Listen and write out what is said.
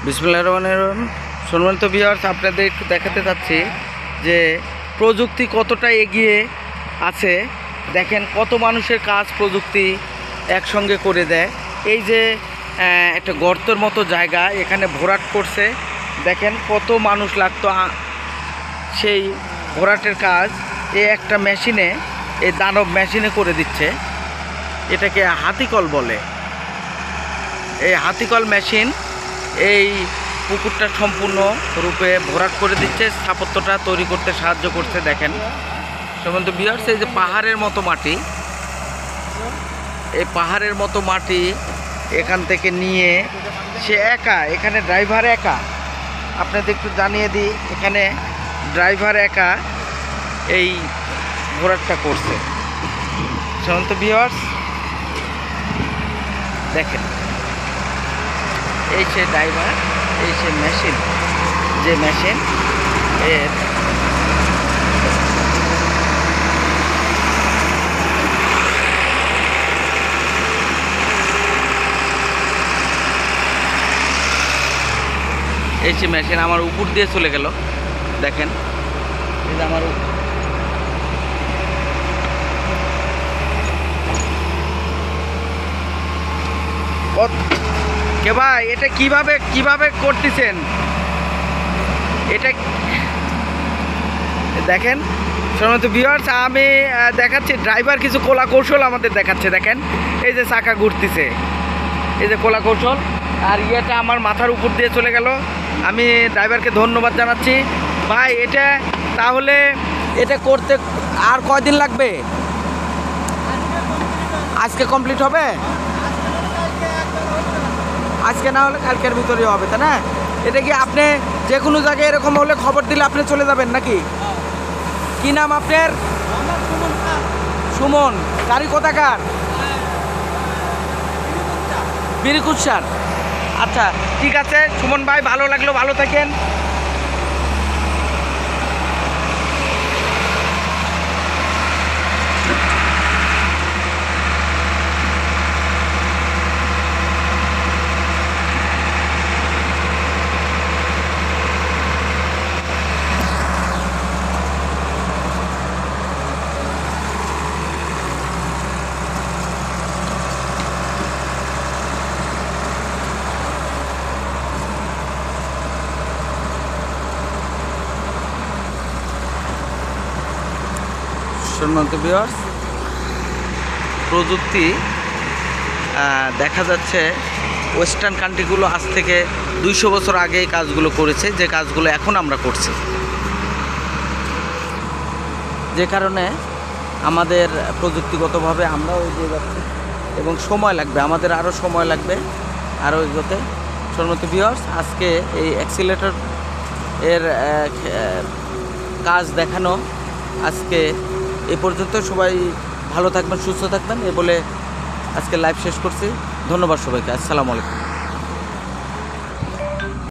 বিসমিল্লাহির রহমানির রহিম। সম্মানিত ভিউয়ার্স, আপনাদের একটু দেখাতে চাচ্ছি যে প্রযুক্তি কতটা এগিয়ে আছে। দেখেন কত মানুষের কাজ প্রযুক্তি একসঙ্গে করে দেয়। এই যে একটা গর্তের মতো জায়গা, এখানে ভরাট করছে। দেখেন কত মানুষ লাগতো সেই ভরাটের কাজ এই একটা মেশিনে, এই দানব মেশিনে করে দিচ্ছে। এটাকে হাতিকল বলে। এই হাতিকল মেশিন এই পুকুরটা সম্পূর্ণ রূপে ভরাট করে দিচ্ছে, স্থাপত্যটা তৈরি করতে সাহায্য করছে। দেখেন সম্বন্ধ ভিউয়ার্স, এই যে পাহাড়ের মতো মাটি, এই পাহাড়ের মতো মাটি এখান থেকে নিয়ে সে একা, এখানে ড্রাইভার একা। আপনাদের একটু জানিয়ে দিই, এখানে ড্রাইভার একা এই ভরাটটা করছে। সম্বন্ধ ভিউয়ার্স দেখেন, এই সে ড্রাইভার, এই সে মেশিন, যে মেশিন এর এই সে মেশিন আমার উপর দিয়ে চলে গেল। দেখেন এই যে আমার কে ভাই, এটা কিভাবে করতেছেন? এটা দেখেন সম্মানিত ভিউয়ার্স, আমি দেখাচ্ছি ড্রাইভার কিছু কলা কৌশল আমাদের দেখাচ্ছে। দেখেন এই যে চাকা ঘুরতেছে, এই যে কলা কৌশল, আর ইয়েটা আমার মাথার উপর দিয়ে চলে গেল। আমি ড্রাইভারকে ধন্যবাদ জানাচ্ছি। ভাই এটা তাহলে এটা করতে আর কয়দিন লাগবে? আজকে কমপ্লিট হবে? আজকে না হলে কালকের ভিতরেই হবে, তাই না? এটা কি আপনি যে কোনো জায়গায় এরকম হলে খবর দিলে আপনি চলে যাবেন নাকি? কি নাম আপনার? সুমন। গাড়ি কোথাকার? বীরকুচ্ছার। আচ্ছা ঠিক আছে সুমন ভাই, ভালো লাগলো, ভালো থাকেন। সম্মানিত ভিউয়ার্স, প্রযুক্তি দেখা যাচ্ছে ওয়েস্টার্ন কান্ট্রিগুলো আজ থেকে 200 বছর আগে এই কাজগুলো করেছে, যে কাজগুলো এখন আমরা করছি। যে কারণে আমাদের প্রযুক্তিগতভাবে আমরাও এগিয়ে যাচ্ছি এবং সময় লাগবে, আমাদের আরও সময় লাগবে আরও এগোতে। সম্মানিত ভিউয়ার্স, আজকে এই অ্যাক্সিলারেটর এর কাজ দেখানো আজকে এ পর্যন্ত। সবাই ভালো থাকবেন, সুস্থ থাকবেন এ বলে আজকে লাইভ শেষ করছি। ধন্যবাদ সবাইকে। আসসালামু আলাইকুম।